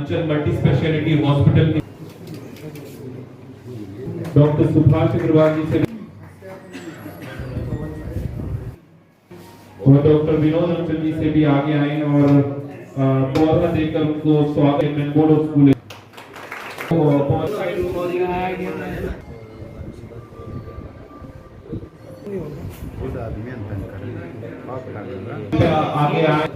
अंचल multi speciality hospital के doctor Subhash Agarwal जी से और डॉक्टर विनोद अंचल जी से भी आगे आए और पौधा देकर उनको स्वागत बोर्ड स्कूल आगे आए।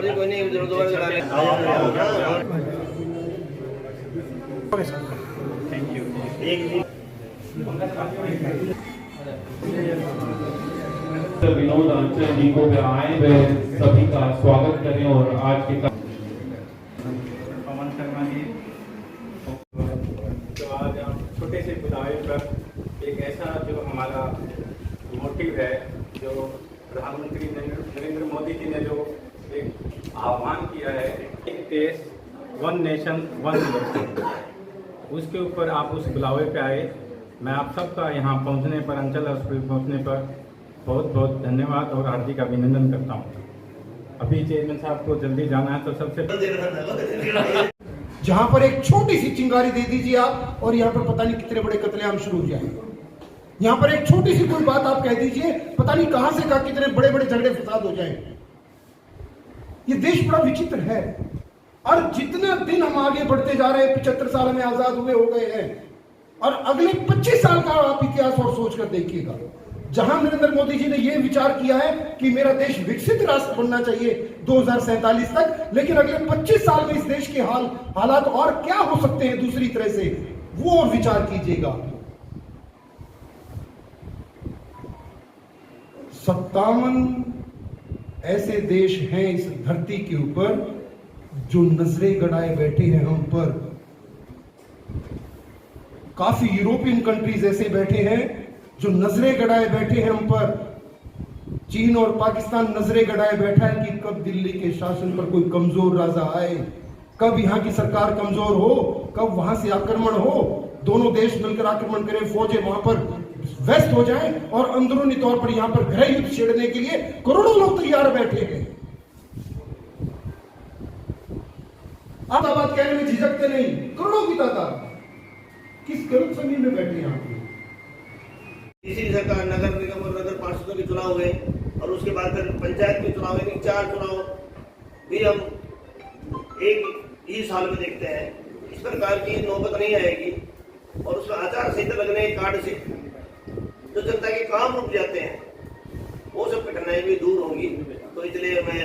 कोई नहीं थैंक यू। विनोद अंचल जी को आए वे सभी का स्वागत करें और आज के पवन शर्मा जी तो आज हम छोटे से बुलावे पर एक ऐसा जो हमारा मोटिव है, जो प्रधानमंत्री नरेंद्र मोदी जी ने जो एक आह्वान किया है, एक देश वन नेशन वन इलेक्शन, उसके ऊपर आप उस बुलावे पे आए। मैं आप सबका यहाँ पहुँचने पर, अंचल हॉस्पिटल पहुँचने पर बहुत बहुत धन्यवाद और हार्दिक अभिनंदन करता हूँ। अभी चेयरमैन साहब को जल्दी जाना है तो सबसे जहाँ पर एक छोटी सी चिंगारी दे दीजिए आप और यहाँ पर पता नहीं कितने बड़े कत्लेआम शुरू हो जाए। यहाँ पर एक छोटी सी कोई बात आप कह दीजिए, पता नहीं कहां से कहा कितने बड़े बड़े झगड़े फसाद हो जाएं। ये देश बड़ा विचित्र है और जितना दिन हम आगे बढ़ते जा रहे हैं, 75 साल में आजाद हुए हो गए हैं और अगले 25 साल का आप इतिहास और सोच कर देखिएगा, जहां नरेंद्र मोदी जी ने यह विचार किया है कि मेरा देश विकसित राष्ट्र बनना चाहिए 2047 तक, लेकिन अगले 25 साल में इस देश के हालात और क्या हो सकते हैं दूसरी तरह से, वो और विचार कीजिएगा। 57 ऐसे देश हैं इस धरती के ऊपर जो नजरें गड़ाए बैठे हैं हम पर। काफी यूरोपियन कंट्रीज ऐसे बैठे हैं जो नजरें गड़ाए बैठे हैं हम पर। चीन और पाकिस्तान नजरें गड़ाए बैठा है कि कब दिल्ली के शासन पर कोई कमजोर राजा आए, कब यहां की सरकार कमजोर हो, कब वहां से आक्रमण हो, दोनों देश मिलकर आक्रमण करें, फौजें वहां पर व्यस्त हो जाएं और अंदरूनी तौर पर यहां पर गृह युद्ध छेड़ने के लिए करोड़ों लोग तैयार बैठे हैं। आप बात कहने में झिझकते नहीं, करोड़ों की तादाद किस गलत फहमी में बैठे यहां पर। तीसरी सरकार नगर निगम और नगर पार्षदों के चुनाव हुए और उसके बाद फिर पंचायत के चुनाव, यानी 4 चुनाव भी हम एक ही साल में देखते हैं। इस प्रकार की नौबत नहीं आएगी और उसमें आचार संहिता लगने के कार्ड से जो जनता के काम रुक जाते हैं, वो सब कठिनाई भी दूर होंगी। तो इसलिए मैं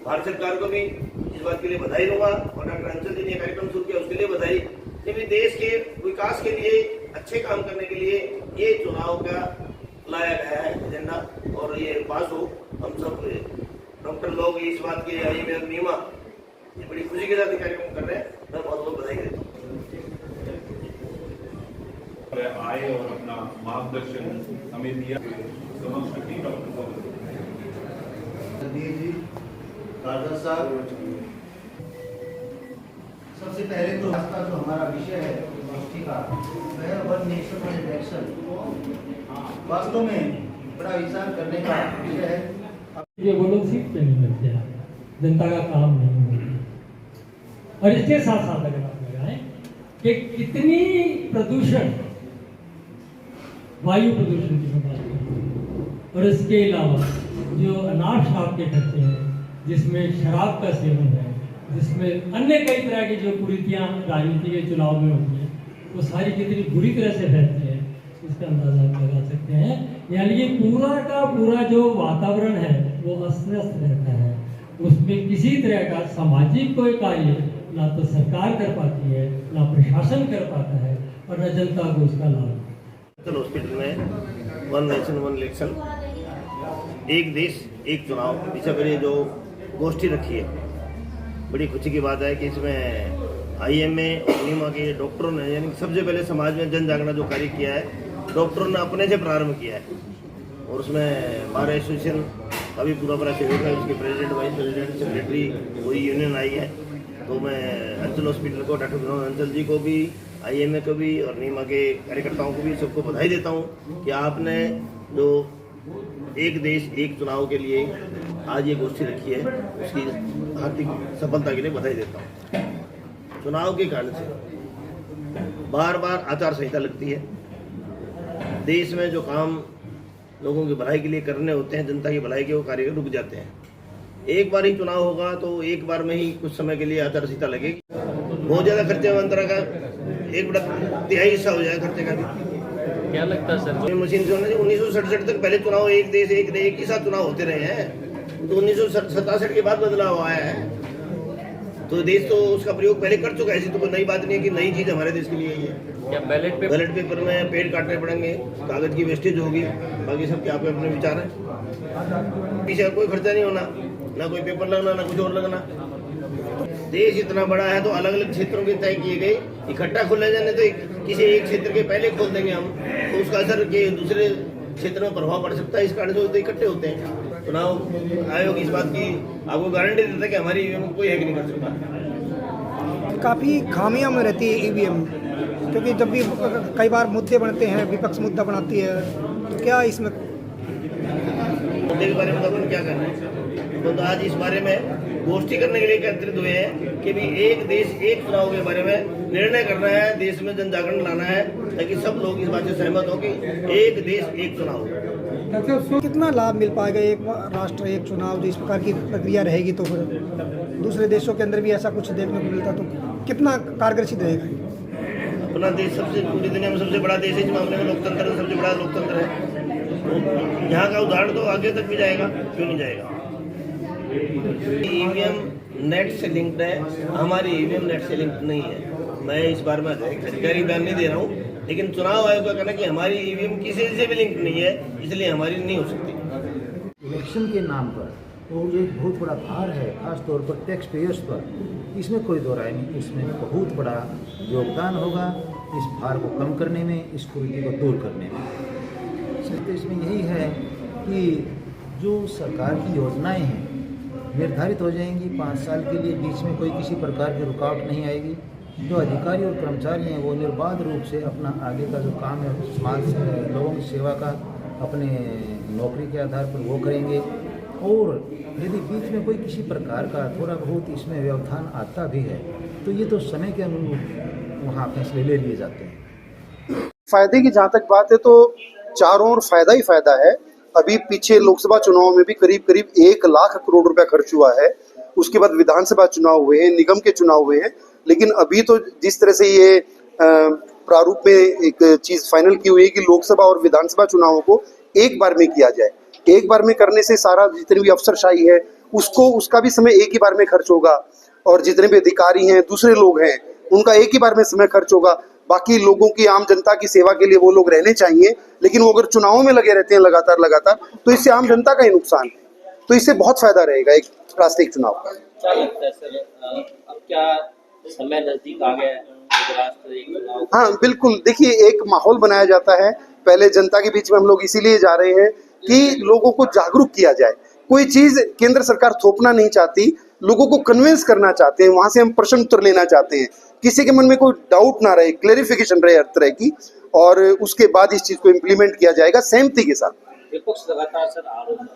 भारत सरकार को भी इस बात के लिए बधाई दूंगा और डॉक्टर अंचल जी ने कार्यक्रम शुरू किया उसके लिए बधाई। क्योंकि देश के विकास के लिए, अच्छे काम करने के लिए ये चुनाव का लाया गया है एजेंडा और ये पास हो। हम सब डॉक्टर लोग इस बात के नियमा ये बड़ी खुशी के साथ कार्यक्रम कर रहे हैं। मैं बहुत बहुत बधाई देता हूँ। आए और अपना मार्गदर्शन हमें दिया। डॉक्टर साहब, सबसे पहले तो आज का जो हमारा विषय है गोष्ठी का, वह वन नेशन वन इलेक्शन वास्तव में बड़ा विचार करने का विषय है। ये वो लोग सीट पे नहीं मिलते हैं, जनता का काम नहीं होता। और इसके साथ साथ अगर आप लगाएं कि कितनी प्रदूषण, वायु प्रदूषण की बात करें, और इसके अलावा जो अनाप शराब के खर्चे हैं, जिसमें शराब का सेवन है, जिसमें अन्य कई तरह की जो कुरीतियाँ राजनीति के चुनाव में होती हैं, वो सारी कितनी बुरी तरह से फैलती है, इसका अंदाजा आप लगा सकते हैं। यानी कि पूरा का पूरा जो वातावरण है वो अस्त व्यस्त रहता है, उसमें किसी तरह का सामाजिक कोई कार्य ना तो सरकार कर पाती है, ना प्रशासन कर पाता है और न जनता को उसका लाभ। हॉस्पिटल में वन नेशन वन इलेक्शन, एक देश एक चुनाव, इसे मेरी जो गोष्ठी रखी है, बड़ी खुशी की बात है कि इसमें IMA और नीमा के डॉक्टरों ने, यानी कि सबसे पहले समाज में जन जागरण जो कार्य किया है, डॉक्टरों ने अपने से प्रारंभ किया है। और उसमें बार एसोसिएशन का भी पूरा सहयोग है, उसके प्रेसिडेंट, वाइस प्रेसिडेंट, सेक्रेटरी, पूरी यूनियन आई है। तो मैं अंचल हॉस्पिटल को, डॉक्टर विनोद अंचल जी को भी, IMA को भी और नीमा के कार्यकर्ताओं को भी सबको बधाई देता हूँ कि आपने जो एक देश एक चुनाव के लिए आज ये गोष्ठी रखी है, उसकी हार्दिक सफलता के लिए बधाई देता हूँ। चुनाव के कारण से बार बार आचार संहिता लगती है। देश में जो काम लोगों की भलाई के लिए करने होते हैं, जनता की भलाई के, वो कार्य रुक जाते हैं। एक बार ही चुनाव होगा तो एक बार में ही कुछ समय के लिए आचार संहिता लगेगी। बहुत ज़्यादा खर्चे मंत्रा का 1/3 हिस्सा हो जाएगा खर्चे का भी। क्या लगता है सर? मशीन से 1967 तक पहले चुनाव एक देश एक ही साथ चुनाव होते रहे हैं, तो 1967 के बाद बदलाव आया है। तो देश तो उसका प्रयोग पहले कर चुका है, ऐसी तो कोई नई बात नहीं है कि नई चीज़ हमारे देश के लिए ही है। क्या बैलेट पेपर में पेड़ काटने पड़ेंगे, कागज की वेस्टेज होगी, बाकी सबके आपके अपने विचार हैं। पीछे कोई खर्चा नहीं होना, ना कोई पेपर लगना, ना कुछ और लगना। देश इतना बड़ा है तो अलग अलग क्षेत्रों के तय किए गए, इकट्ठा खोले जाने तो किसी एक क्षेत्र के पहले खोल देंगे हम, तो उसका असर के दूसरे क्षेत्र में प्रभाव पड़ सकता है। इस कारण से इकट्ठे होते हैं। चुनाव आयोग इस बात की आपको गारंटी देता है कि हमारी ईवीएम कोई हैक नहीं कर सकता। काफ़ी खामियां में रहती है ईवीएम, क्योंकि जब भी कई बार मुद्दे बनते हैं, विपक्ष मुद्दा बनाती है, तो क्या इसमें मुद्दे के बारे में अपन क्या करना है? तो आज इस बारे में गोष्ठी करने के लिए एकत्रित हुए हैं कि भी एक देश एक चुनाव के बारे में निर्णय करना है, देश में जन जागरण लाना है, ताकि सब लोग इस बात से सहमत हो कि एक देश एक चुनाव। कितना लाभ मिल पाएगा एक राष्ट्र एक चुनाव, जो इस प्रकार की प्रक्रिया रहेगी तो फिर दूसरे देशों के अंदर भी ऐसा कुछ देखने को मिलता तो कितना कारगर सिद्ध रहेगा? अपना देश सबसे, पूरी दुनिया में सबसे बड़ा देश है, इस मामले में लोकतंत्र सबसे बड़ा लोकतंत्र है। तो यहाँ का उदाहरण तो आगे तक भी जाएगा, क्यों नहीं जाएगा। ईवीएम नेट से लिंक्ड है, हमारी ईवीएम नेट से लिंक्ड नहीं है। मैं इस बार में अधिकारी बयान नहीं दे रहा हूँ, लेकिन चुनाव आयोग का कहना कि हमारी ईवीएम किसी से भी लिंक नहीं है, इसलिए हमारी नहीं हो सकती। इलेक्शन के नाम पर वो एक बहुत बड़ा भार है, खास तौर पर टैक्स पेयर्स पर। इसमें कोई दो राय नहीं, इसमें बहुत बड़ा योगदान होगा इस भार को कम करने में, इस कुरीति को दूर करने में। सिर्फ इसमें यही है कि जो सरकार की योजनाएं हैं निर्धारित हो जाएंगी 5 साल के लिए, बीच में कोई किसी प्रकार की रुकावट नहीं आएगी। जो अधिकारी और कर्मचारी हैं वो निर्बाध रूप से अपना आगे का जो काम है समाज से लोगों की सेवा का अपने नौकरी के आधार पर वो करेंगे। और यदि बीच में कोई किसी प्रकार का थोड़ा बहुत इसमें व्यवधान आता भी है तो ये तो समय के अनुरूप वहाँ फैसले ले लिए जाते हैं। फायदे की जहाँ तक बात है तो चारों ओर फायदा ही फायदा है। अभी पीछे लोकसभा चुनाव में भी करीब करीब 1 लाख करोड़ रुपया खर्च हुआ है। उसके बाद विधानसभा चुनाव हुए हैं, निगम के चुनाव हुए हैं। लेकिन अभी तो जिस तरह से ये प्रारूप में एक चीज फाइनल की हुई है कि लोकसभा और विधानसभा चुनावों को एक बार में किया जाए। एक बार में करने से सारा जितनी भी अफसरशाही है उसका भी समय एक ही बार में खर्च होगा, और जितने भी अधिकारी हैं, दूसरे लोग हैं, उनका एक ही बार में समय खर्च होगा। बाकी लोगों की, आम जनता की सेवा के लिए वो लोग रहने चाहिए, लेकिन वो अगर चुनावों में लगे रहते हैं लगातार तो इससे आम जनता का ही नुकसान है। तो इससे बहुत फायदा रहेगा एक राष्ट्रीय चुनाव का। क्या लगता है सर, अब क्या समय नजदीक आ गया है राष्ट्रीय चुनाव? हाँ बिल्कुल, देखिए एक माहौल बनाया जाता है पहले जनता के बीच में। हम लोग इसीलिए जा रहे हैं कि लोगों को जागरूक किया जाए। कोई चीज केंद्र सरकार थोपना नहीं चाहती, लोगों को कन्विंस करना चाहते हैं, वहां से हम प्रश्न उत्तर लेना चाहते हैं, किसी के मन में कोई डाउट ना रहे, क्लेरिफिकेशन रहे हर तरह की, और उसके बाद इस चीज को इम्प्लीमेंट किया जाएगा सहमति के साथ। विपक्ष लगातार सर आरोप,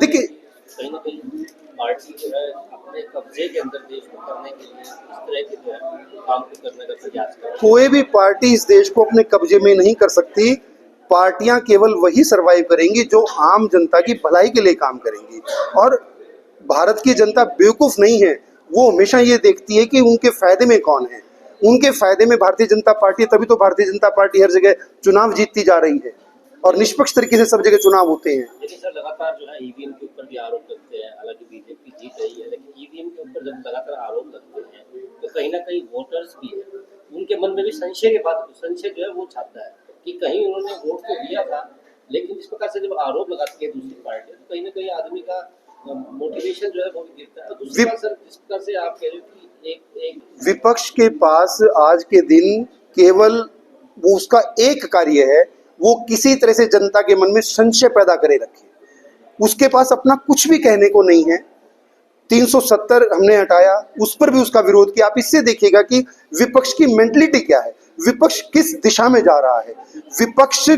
देखिए कहीं ना कहीं पार्टी जो है अपने कब्जे के अंदर देश को करने के लिए इस तरह के जो है काम को करने का प्रयास कर रही है। कोई भी पार्टी इस देश को अपने कब्जे में नहीं कर सकती। पार्टियां केवल वही सरवाइव करेंगी जो आम जनता की भलाई के लिए काम करेंगी। और भारत की जनता बेवकूफ नहीं है, वो हमेशा ये देखती है कि उनके फायदे में कौन है। उनके फायदे में भारतीय जनता पार्टी, तभी तो भारतीय जनता पार्टी हर जगह चुनाव जीतती जा रही है और निष्पक्ष तरीके से सब जगह चुनाव होते हैं। लेकिन सर लगातार जो है ईवीएम के ऊपर भी आरोप लगते हैं, हालांकि बीजेपी जीत रही है, लेकिन ईवीएम के ऊपर जब लगातार आरोप लगते हैं तो कहीं ना कहीं वोटर्स भी है, उनके मन में भी संशय जो है वो छाता है कि कहीं उन्होंने वोट तो दिया था, लेकिन इस प्रकार से जब आरोप लगाती है दूसरी पार्टी तो कहीं ना कहीं आदमी का मोटिवेशन जो है वो भी गिरता है। तो दूसरी बात सर, जिस प्रकार से आप कह रहे हो कि एक विपक्ष के पास आज के दिन केवल वो उसका एक कार्य है, वो किसी तरह से जनता के मन में संशय पैदा करे रखे। उसके पास अपना कुछ भी कहने को नहीं है। 370 हमने हटाया, उस पर भी उसका विरोध किया। आप इससे देखिएगा कि विपक्ष की मेंटलिटी क्या है, विपक्ष किस दिशा में जा रहा है। विपक्ष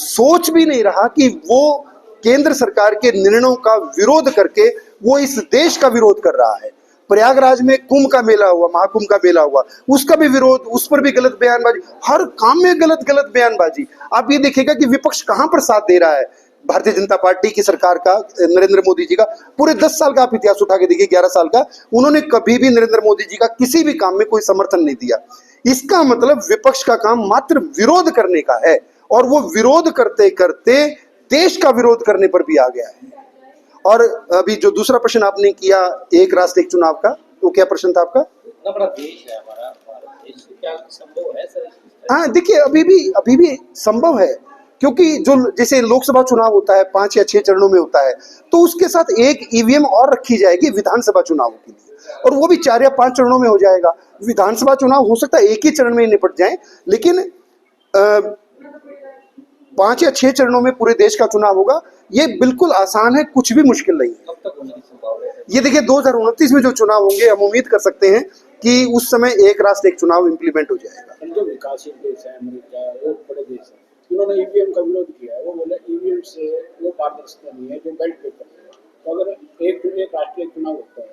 सोच भी नहीं रहा कि वो केंद्र सरकार के निर्णयों का विरोध करके वो इस देश का विरोध कर रहा है। प्रयागराज में कुंभ का मेला हुआ, महाकुंभ का मेला हुआ, उसका भी विरोध, उस पर भी गलत बयानबाजी, हर काम में गलत गलत बयानबाजी। आप ये देखिएगा कि विपक्ष कहां पर साथ दे रहा है। भारतीय जनता पार्टी की सरकार का, नरेंद्र मोदी जी का पूरे 10 साल का आप इतिहास उठा के देखिए, 11 साल का, उन्होंने कभी भी नरेंद्र मोदी जी का किसी भी काम में कोई समर्थन नहीं दिया। इसका मतलब विपक्ष का काम मात्र विरोध करने का है, और वो विरोध करते करते देश का विरोध करने पर भी आ गया है। और अभी जो दूसरा प्रश्न आपने किया एक राष्ट्र एक चुनाव का, वो क्या प्रश्न था आपका? इतना बड़ा देश है हमारा भारत देश, क्या संभव है सर? हाँ देखिए, अभी भी संभव है, क्योंकि जो जैसे लोकसभा चुनाव होता है 5 या 6 चरणों में होता है, तो उसके साथ एक ईवीएम और रखी जाएगी विधानसभा चुनाव के लिए, और वो भी 4 या 5 चरणों में हो जाएगा। विधानसभा चुनाव हो सकता है एक ही चरण में निपट जाए, लेकिन 5 या 6 चरणों में पूरे देश का चुनाव होगा। ये बिल्कुल आसान है, कुछ भी मुश्किल नहीं है। कब तक होने की संभावना है? ये देखिए 2029 में जो चुनाव होंगे, हम उम्मीद कर सकते हैं कि उस समय एक राष्ट्र एक चुनाव इंप्लीमेंट हो जाएगा। जो विकासशील देश है, अमेरिका और बड़े देश है, उन्होंने ईवीएम का विरोध किया है। वो बोले ईवीएम से वो पारदर्शिता नहीं है जो बैलेट पेपर है। तो अगर एक राष्ट्रीय चुनाव होता है,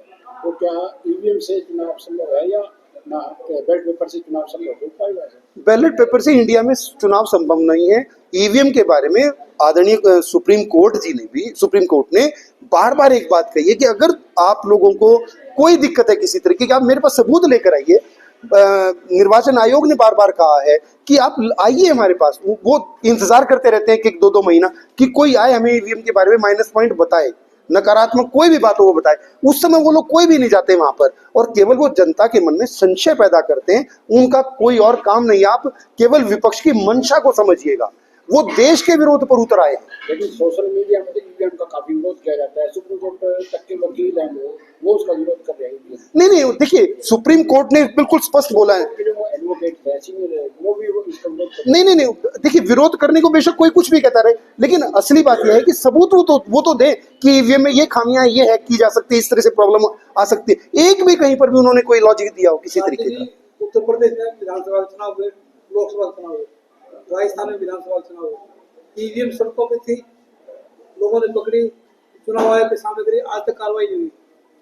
तो क्या ईवीएम से चुनाव संभव है या ना बैलेट पेपर से चुनाव संभव हो पाएगा? बैलेट पेपर से इंडिया में चुनाव संभव नहीं है। ईवीएम के बारे में आदरणीय सुप्रीम कोर्ट ने बार बार एक बात कही है कि अगर आप लोगों को कोई दिक्कत है किसी तरीके की, आप मेरे पास सबूत लेकर आइए। निर्वाचन आयोग ने बार बार कहा है कि आप आइए हमारे पास। वो इंतजार करते रहते हैं कि 2-2 महीना कि कोई आए, हमें ईवीएम के बारे में माइनस पॉइंट बताए, नकारात्मक कोई भी बात हो वो बताए। उस समय वो लोग कोई भी नहीं जाते वहां पर, और केवल वो जनता के मन में संशय पैदा करते हैं। उनका कोई और काम नहीं। आप केवल विपक्ष की मंशा को समझिएगा, वो देश के विरोध पर उतर आए हैं। लेकिन सोशल मीडिया में ईवीएम का काफी विरोध किया जाता है। सुप्रीम कोर्ट तक के वकील हैं वो उसका विरोध कर रहे हैं। नहीं, देखिए सुप्रीम कोर्ट ने बिल्कुल स्पष्ट बोला है। नहीं, देखिए विरोध करने को बेशक कोई कुछ भी कहता रहे, लेकिन असली बात यह है कि सबूत वो तो दे कि ईवीएम में ये खामियां, ये हैक की जा सकती है, इस तरह से प्रॉब्लम आ सकती है। एक भी कहीं पर भी उन्होंने कोई लॉजिक दिया हो किसी तरीके का? उत्तर प्रदेश में विधानसभा चुनाव हुए, लोकसभा चुनाव हुए, राजस्थान में विधानसभा चुनाव हुए, ईवीएम सड़कों पे थी, लोगों ने पकड़ी, चुनाव आयोग के सामने करी, आज तक कार्रवाई नहीं हुई।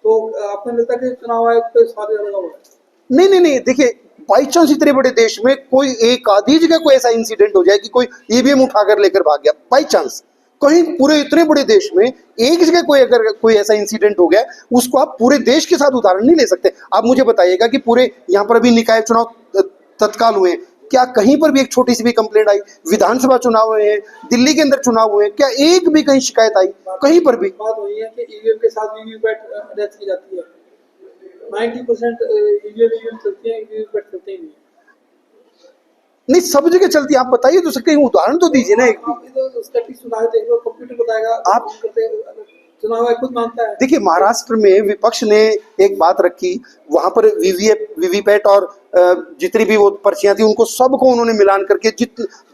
तो आपको लगता है कि चुनाव आयोग पे स्वाद लगा हुआ है? नहीं, देखिए बाई चांस इतने बड़े देश में कोई एक आधी जगह कोई ऐसा इंसिडेंट हो जाए कि कोई ईवीएम उठाकर लेकर भाग गया, बाई चांस कहीं पूरे इतने बड़े देश में एक जगह अगर कोई ऐसा इंसिडेंट हो गया, उसको आप पूरे देश के साथ उदाहरण नहीं ले सकते। आप मुझे बताइएगा कि पूरे यहाँ पर अभी निकाय चुनाव तत्काल हुए, क्या कहीं पर भी एक छोटी सी भी कंप्लेंट आई? विधानसभा चुनाव हुए हैं, दिल्ली के अंदर चुनाव हुए हैं, क्या एक भी कहीं शिकायत आई? कहीं पर भी बात वही है कि ईवीएम के साथ वीवीपैट अटैच की जाती है। 90% ईवीएम चलती है, वीवीपैट चलते ही नहीं, सब जगह चलती है। आप बताइए तो कहीं उदाहरण तो दीजिए ना एक भी। तो स्टैटिस्टिक्स सुधार देख लो, कंप्यूटर बताएगा। आप चुनाव आयोग खुद मानता है। देखिए महाराष्ट्र में विपक्ष ने एक बात रखी, वहां पर वीवीपैट और जितनी भी वो पर्चियां थी उनको सबको उन्होंने मिलान करके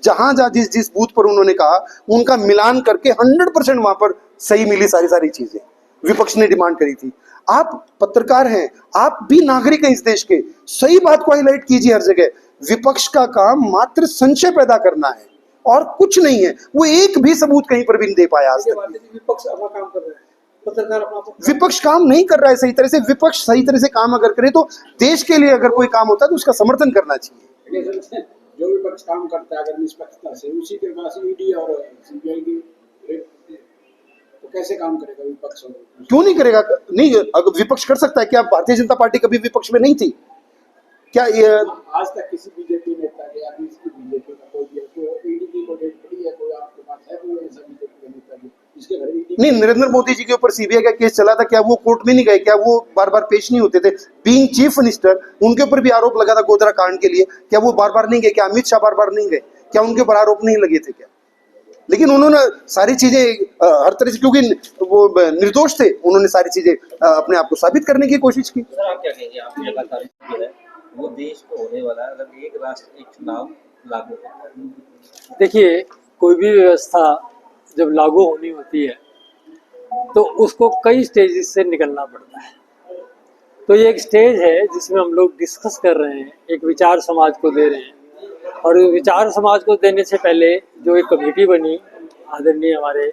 जहां जिस बूथ पर उन्होंने कहा उनका मिलान करके 100% वहां पर सही मिली सारी चीजें विपक्ष ने डिमांड करी थी। आप पत्रकार हैं, आप भी नागरिक हैं इस देश के, सही बात को हाईलाइट कीजिए हर जगह। विपक्ष का काम मात्र संशय पैदा करना है और कुछ नहीं है। वो एक भी सबूत कहीं पर भी नहीं दे पाया आज तक। विपक्ष अपना काम कर रहा है, पत्रकार अपना विपक्ष काम नहीं कर रहा है सही तरह से। विपक्ष सही तरह से काम अगर करे तो देश के लिए अगर कोई काम होता है तो उसका समर्थन करना चाहिए। जो विपक्ष काम करता है अगर निष्पक्षता से, उसी के पास ईडी और सीबीआई की तो कैसे काम करेगा विपक्ष? क्यों नहीं करेगा? नहीं, अगर विपक्ष कर सकता है। क्या भारतीय जनता पार्टी कभी विपक्ष में नहीं थी? क्या आज तक किसी बीजेपी नेता के या बीजेपी का कोई ईडी की कोई डेट पड़ी है? कोई आपके पास है कोई ऐसा बीजेपी नेता जिसके घर नहीं? नरेंद्र मोदी जी के ऊपर सीबीआई का केस चला था, क्या वो कोर्ट में नहीं गए? क्या वो बार बार पेश नहीं होते थे? बीइंग चीफ मिनिस्टर उनके ऊपर भी आरोप लगा था गोधरा कांड के लिए, क्या वो बार बार नहीं गए? क्या अमित शाह बार बार नहीं गए? क्या उनके ऊपर आरोप नहीं लगे थे? क्या लेकिन उन्होंने सारी चीजें हर तरह से, क्योंकि वो निर्दोष थे, उन्होंने सारी चीजें अपने आप को साबित करने की कोशिश की। सर आप क्या कहेंगे, आप लगातार जो है वो देश को होने वाला है अगर एक राष्ट्र एक चुनाव लागू होता है? देखिए, कोई भी व्यवस्था जब लागू होनी होती है तो उसको कई स्टेजेस से निकलना पड़ता है। तो ये एक स्टेज है जिसमें हम लोग डिस्कस कर रहे हैं, एक विचार समाज को दे रहे हैं, और विचार समाज को देने से पहले जो एक कमेटी बनी, आदरणीय हमारे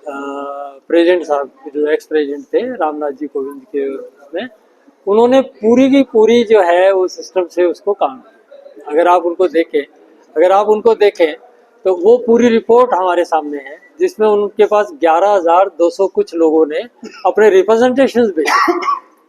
प्रेसिडेंट साहब, जो एक्स प्रेसिडेंट थे रामनाथ जी कोविंद के उसमें, उन्होंने पूरी की पूरी जो है वो सिस्टम से उसको काम किया। अगर आप उनको देखें तो वो पूरी रिपोर्ट हमारे सामने है, जिसमें उनके पास 11,200 कुछ लोगों ने अपने रिप्रेजेंटेशंस भेजे।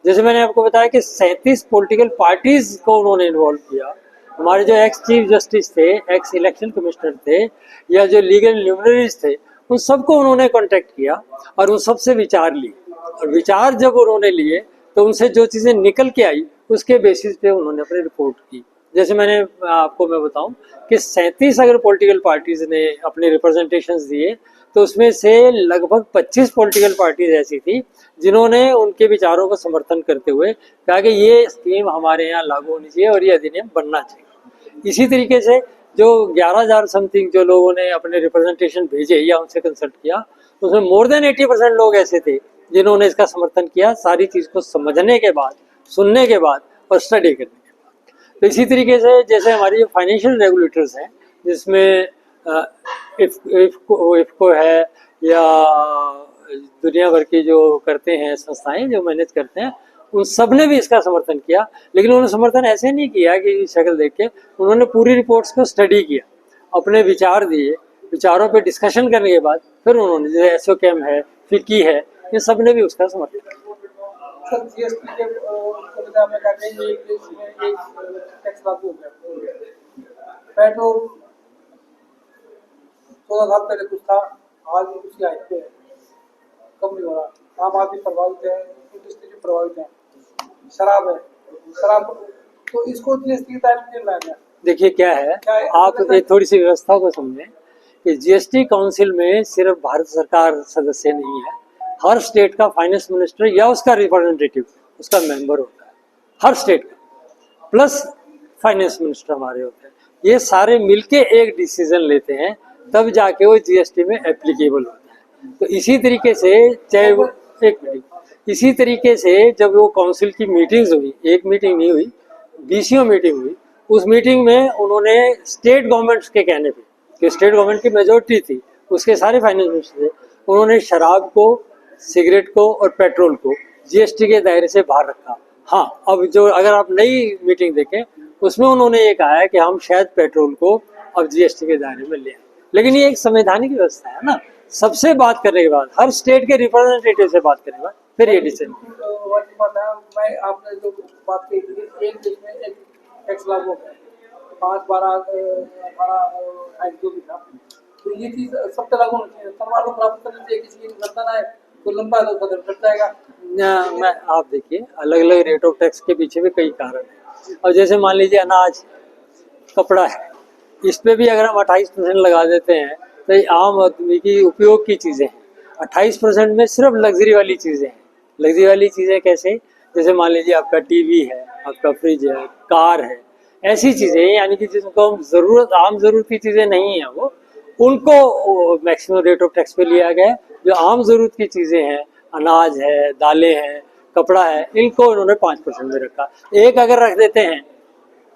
जैसे मैंने आपको बताया कि 37 पॉलिटिकल पार्टीज को उन्होंने इन्वॉल्व किया। हमारे जो एक्स चीफ जस्टिस थे, एक्स इलेक्शन कमिश्नर थे, या जो लीगल ल्यूमिनरीज थे, उन सबको उन्होंने कांटेक्ट किया और उन सबसे विचार लिए। और विचार जब उन्होंने लिए तो उनसे जो चीज़ें निकल के आई उसके बेसिस पे उन्होंने अपनी रिपोर्ट की। जैसे मैं बताऊं कि 37 अगर पॉलिटिकल पार्टीज ने अपने रिप्रेजेंटेशंस दिए तो उसमें से लगभग 25 पॉलिटिकल पार्टीज ऐसी थी जिन्होंने उनके विचारों का समर्थन करते हुए कहा कि ये स्कीम हमारे यहाँ लागू होनी चाहिए और ये अधिनियम बनना चाहिए। इसी तरीके से जो 11,000 समथिंग जो लोगों ने अपने रिप्रेजेंटेशन भेजे या उनसे कंसल्ट किया, उसमें मोर देन 80% लोग ऐसे थे जिन्होंने इसका समर्थन किया, सारी चीज़ को समझने के बाद, सुनने के बाद और स्टडी करने के बाद। तो इसी तरीके से जैसे हमारी जो फाइनेंशियल रेगुलेटर्स हैं, जिसमें इफ्को है या दुनिया भर की जो करते हैं संस्थाएं जो मैनेज करते हैं, उन सब ने भी इसका समर्थन किया। लेकिन उन्होंने समर्थन ऐसे नहीं किया कि शक्ल देख के, उन्होंने पूरी रिपोर्ट्स को स्टडी किया, अपने विचार दिए, विचारों पे डिस्कशन करने के बाद फिर उन्होंने, जैसे एसओकेम है, फिक्की है, इन सब ने भी उसका समर्थन किया। सर जीएसटी के में कहते हैं एक देश में एक टैक्स लागू हो गया। पेट्रोल 14 साल पहले कुछ था, आज उसकी हाइट पे है, कम नहीं हो रहा। आम आदमी प्रभावित है, इंडस्ट्री भी प्रभावित है। शराब है, तो इसको जीएसटी के दायरे में क्यों लाया गया? देखिए क्या है, आप एक थोड़ी सी व्यवस्था को समझें कि जीएसटी काउंसिल में सिर्फ भारत सरकार सदस्य नहीं है, हर स्टेट का फाइनेंस मिनिस्टर या उसका रिप्रेजेंटेटिव उसका मेंबर होता है, हर स्टेट का, प्लस फाइनेंस मिनिस्टर हमारे होते हैं। ये सारे मिलके एक डिसीजन लेते हैं, तब जाके वो जीएसटी में एप्लीकेबल होता है। तो इसी तरीके से चाहे वो इसी तरीके से जब वो काउंसिल की मीटिंग्स हुई, एक मीटिंग नहीं हुई, 20 मीटिंग हुई, उस मीटिंग में उन्होंने स्टेट गवर्नमेंट्स के कहने पे, कि स्टेट गवर्नमेंट की मेजोरिटी थी, उसके सारे फाइनेंस मिनिस्टर थे, उन्होंने शराब को, सिगरेट को और पेट्रोल को जीएसटी के दायरे से बाहर रखा। हाँ, अब जो अगर आप नई मीटिंग देखें उसमें उन्होंने ये कहा है कि हम शायद पेट्रोल को अब जीएसटी के दायरे में ले आए। लेकिन ये एक संवैधानिक व्यवस्था है ना, सबसे बात करने के बाद, हर स्टेट के रिप्रेजेंटेटिव से बात करने के बाद फिर ये डिसीजन। मैं आपने जो बात की, एक देश में एक टैक्स लागू हो गया, 5, 12, 18 जो भी था, तो ये चीज सब पे लागू होनी चाहिए। सरकार को प्राप्त करनी चाहिए, किसी की गलता है तो लंबा तो कदम कट जाएगा। आप देखिए, अलग अलग रेट ऑफ टैक्स के पीछे भी कई कारण है। और जैसे मान लीजिए अनाज, कपड़ा है, इस पे भी अगर हम 28% लगा देते हैं तो ये आम आदमी की उपयोग की चीज़ें हैं। 28% में सिर्फ लग्जरी वाली चीज़ें हैं। लग्जरी वाली चीज़ें कैसे? जैसे मान लीजिए आपका टीवी है, आपका फ्रिज है, कार है, ऐसी चीज़ें, यानी कि जिनको हम आम ज़रूरत की चीज़ें नहीं हैं, वो उनको मैक्सिमम रेट ऑफ टैक्स पे लिया गया है। जो आम ज़रूरत की चीज़ें हैं, अनाज है, दालें हैं, कपड़ा है, इनको इन्होंने 5% में रखा। एक अगर रख देते हैं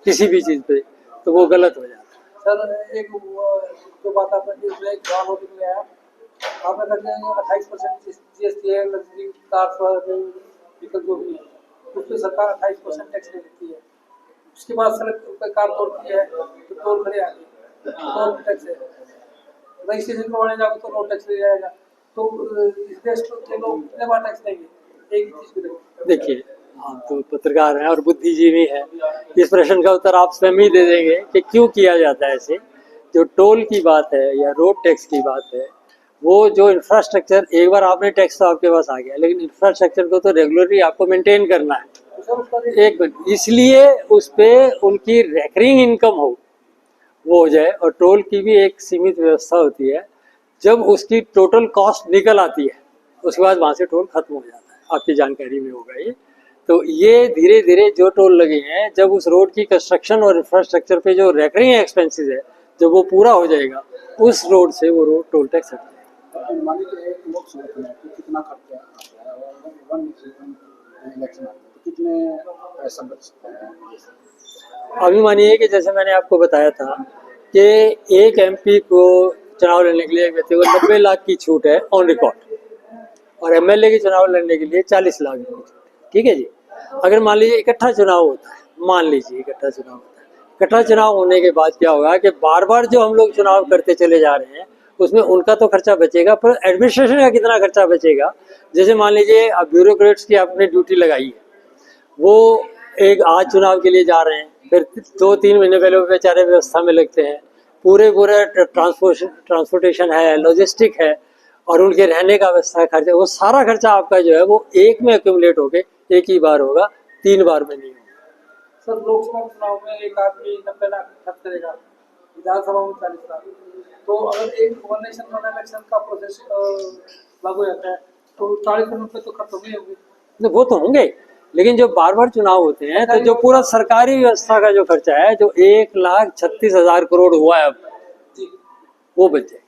किसी भी चीज़ पे तो वो गलत हो जाता है। सर एक जो बात आपने आपने कहते हैं 28% जीएसटी है, लग्जरी कार विकल्प जो भी है उस पर सरकार 28% टैक्स ले लेती है। उसके बाद सड़क कार तोड़ती है तो टोल भरे आगे, टोल टैक्स है, रजिस्ट्रेशन करवाने जाओ तो रोड टैक्स ले जाएगा। तो इस देश के लोग कितने बार टैक्स देंगे एक चीज को? देखिए, हम तो पत्रकार हैं और बुद्धिजीवी हैं, इस प्रश्न का उत्तर आप स्वयं ही दे देंगे कि क्यों किया जाता है ऐसे। जो टोल की बात है या रोड टैक्स की बात है, वो जो इंफ्रास्ट्रक्चर, एक बार आपने टैक्स तो आपके पास आ गया, लेकिन इंफ्रास्ट्रक्चर को तो रेगुलरली आपको मेंटेन करना है। एक मिनट, इसलिए उस पर उनकी रिकरिंग इनकम हो, वो हो जाए। और टोल की भी एक सीमित व्यवस्था होती है जब उसकी टोटल कॉस्ट निकल आती है उसके बाद वहाँ से टोल खत्म हो जाता है, आपकी जानकारी में होगा ये। तो ये धीरे धीरे जो टोल लगे हैं, जब उस रोड की कंस्ट्रक्शन और इंफ्रास्ट्रक्चर पे जो रेकरिंग एक्सपेंसेस है जब वो पूरा हो जाएगा, उस रोड से वो रोड टोल टैक्स हट जाएगा। मान लीजिए एक लोकसभा चुनाव में कितना खर्चा आता है और वन इलेक्शन आता है तो कितने पैसा बच सकते हैं? अभी मानिए कि जैसे मैंने आपको बताया था कि एक एमपी को चुनाव लड़ने के लिए एक व्यक्ति को 90 लाख की छूट है ऑन रिकॉर्ड, और एमएलए के चुनाव लड़ने के लिए 40 लाख की छूट, ठीक है जी। अगर मान लीजिए इकट्ठा चुनाव होता है, मान लीजिए इकट्ठा चुनाव होता है, इकट्ठा चुनाव होने के बाद क्या होगा कि बार बार जो हम लोग चुनाव करते चले जा रहे हैं उसमें उनका तो खर्चा बचेगा, पर एडमिनिस्ट्रेशन का कितना खर्चा बचेगा। जैसे मान लीजिए अब ब्यूरोक्रेट्स की आपने ड्यूटी लगाई है, वो एक आज चुनाव के लिए जा रहे हैं, फिर 2-3 महीने पहले वो बेचारे व्यवस्था में लगते हैं, पूरे ट्रांसपोर्टेशन है, लॉजिस्टिक है, और उनके रहने का व्यवस्था खर्चा, वो सारा खर्चा आपका जो है वो एक में एक्यूमुलेट होके एक ही बार होगा, 3 बार में नहीं होगा। सर लोकसभा चुनाव में एक आदमी 90 लाख खर्च करेगा, विधानसभा में 40 लाख, तो अगर एक वन नेशन वन इलेक्शन का प्रोसेस लागू होता है तो 40 करोड़ रुपये तो खर्च होंगे। वो तो होंगे, लेकिन जो बार बार चुनाव होते हैं तो जो पूरा सरकारी व्यवस्था का जो खर्चा है जो 1,36,000 करोड़ हुआ है अब, वो बच जाए।